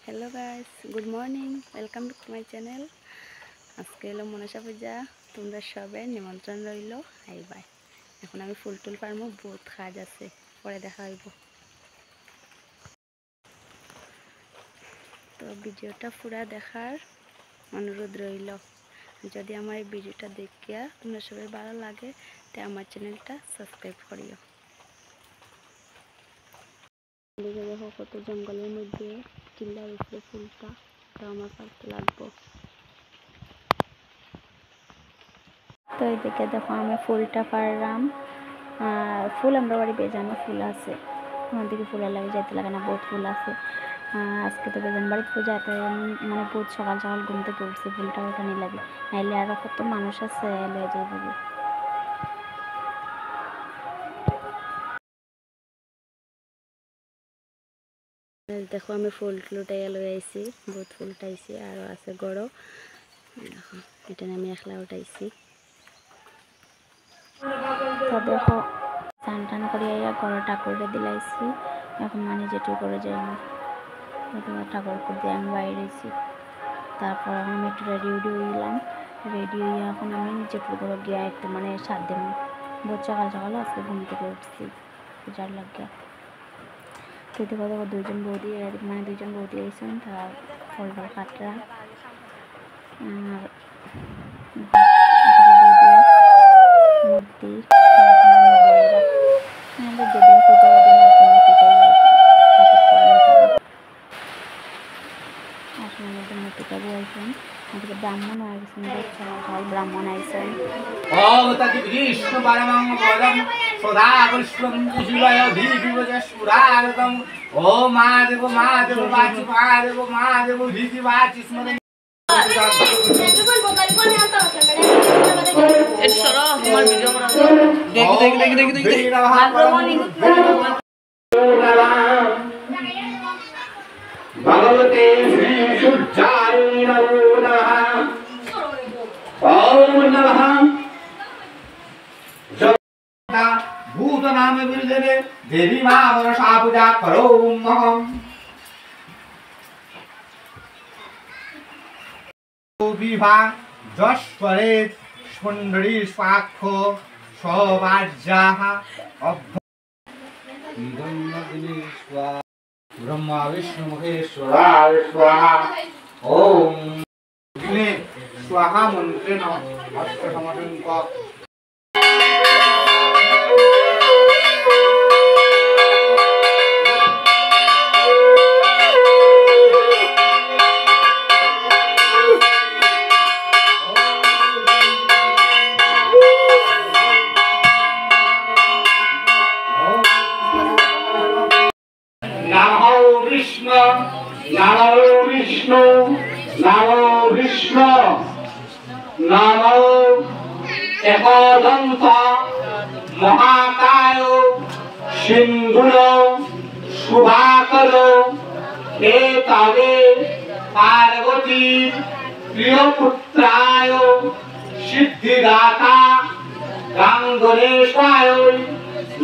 Hello guys, good morning, welcome to my channel. आज के hello मनसा पूजा, तुम्हारा सबे निमंत्रण रइल आइबा। এখন আমি ফুল টুল পারবো, বহুত কাজ আছে, পরে দেখা হইব। তো ভিডিওটা পুরা দেখার অনুরোধ রইল। যদি আমার এই ভিডিওটা দেখিয়া তোমরা সবাই ভালো লাগে তো আমার চ্যানেলটা সাবস্ক্রাইব করিও। দেখো কত জঙ্গলের মধ্যে চিল্লার উপরে ফুলটা, তো আমার পারতে লাগবো। তো এদিকে দেখো আমি ফুলটা পারলাম। আর ফুল আমরা বাড়ি বেজানো ফুল আছে, আমাদেরকে ফুলের লাগে যাইতে লাগে না, বহুত ফুল আছে। আজকে তো বেজান বাড়িতে পূজা, তাই মানে বহুত সকাল সকাল ঘুম থেকে উঠছি, ফুলটা ওখানে লাগে, নাইলে আরও কত মানুষ আছে লয়ে যাইব। দেখো আমি ফুল টুলটাই লয়ে আইছি, বহুত ফুল উঠাইছি, আরও আছে গড়ো। দেখো এটা আমি একলা উঠাইছি। তো দেখো স্নান টান করিয়া ঘরে ঠাকুরকে দিলাইছি। এখন মানে যেটু করে যাই না, ঠাকুর দিয়ে আমি বাইরেছি। তারপর এখন আমি একটু রেডি হইলাম, রেডি হইয়া এখন আমি যেটু করে গিয়ে একটু মানে 7 দিন বহুত সকাল সকাল আজকে ঘুম থেকে উঠছি পূজার লাগে। তো দেখো দেখো দুজন বৌদি আইসেন, তারা ফল টল কাটরা। আর মূর্তি যেদিন পূজা মূর্তিটা বলছেন, আমাদের ব্রাহ্মণ আইসেন, সবাই ব্রাহ্মণ আইসেন। भगवते श्री सूर्याय नमो नमः। ओम नमः भूत नाम विरजने देवी मां मनसा पूजा करो महम। विभा जस्वरे सुंदरी स्वाक्ष सवाज्याः ब्रह्मा विष्णु महेश्वराय स्वाहा। ओम स्वाहा मंत्रेण अष्टसमसंक नमो विष्णु नमो विष्णु नमो एकदंत महाकाय सिंधुर शुभाकर एतवे पार्वती प्रियपुत्राय सिद्धिदाता गंगेशाय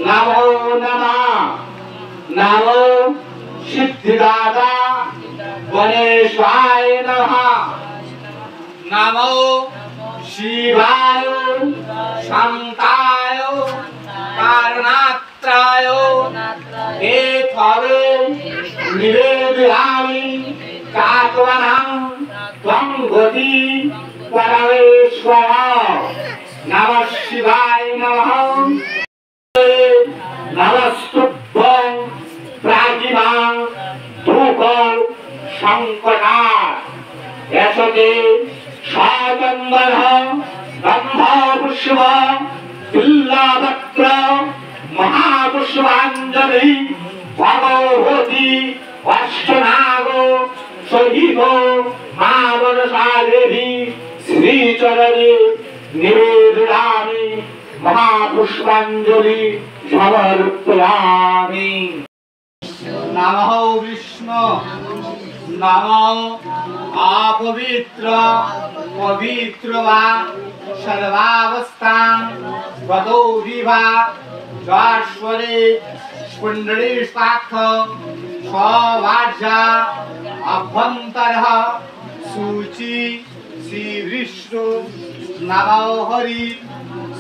नमो नमः। नमो सिद्धिदाता गणेशाय नमः। नमो शिवाय शांताय कारणात्राय एतवे निवेदयामि कात्वनं त्वं गति परमेश्वर। नमः शिवाय नमः। नमस्तुभ्यं प्रागिमां धूपं संकटात् यशते शाकंबरः गंधापुष्प बिल्लापत्र महापुष्पांजलि भगवती अष्टनागो सहितो मां मनसा देवी श्रीचरणे निवेदयामि महापुष्पांजलि समर्पयामि। नमो विष्णु नमो अपवित्र पवित्र वा सर्वावस्थां गतो विभा जस्वरे कुंडली साक्ष सवाज्या अभ्यन्तरः शुचि श्री विष्णु नमो हरि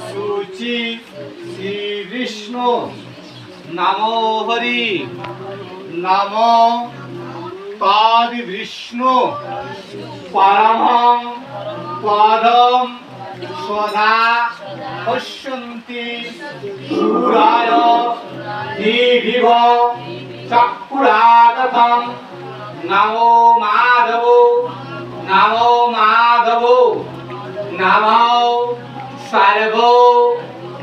शुचि श्री विष्णु नमो हरि नमो पाद विष्णु परमं पदं सदा पश्यन्ति सूराय दीर्घ चक्षुरागतं नमो माधवो नमो माधवो नमो सर्वो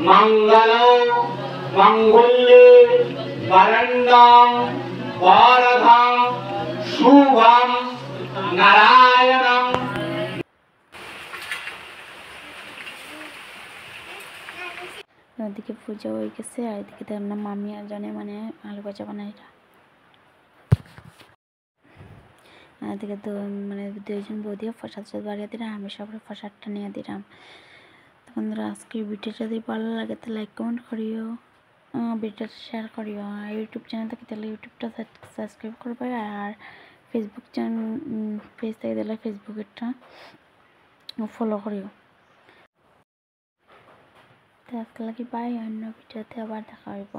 मंगलो मंगल्ये वरन्दं वरदं शुभं नारायणं। ওদিকে পূজা হয়ে গেছে আর এদিকে তো আমরা মামি আর জনে মানে আলু ভাজা বানাই। এদিকে মানে দুইজন বৌদিও প্রসাদ বাড়িয়ে দিলাম, আমি সবার প্রসাদটা নিয়ে দিলাম। তো বন্ধুরা আজকের ভিডিওটা যদি ভালো লাগে তো লাইক কমেন্ট করিও, ভিডিওটা শেয়ার করিও। ইউটিউব চ্যানেল থেকে তাহলে ইউটিউবটা সাবস্ক্রাইব করবে, আর ফেসবুক চ্যানেল পেজ থেকে দিলে ফেসবুকেরটা ফলো করিও। তো আজকে লাগি বাই, অন্য ভিডিওতে আবার দেখা হইব।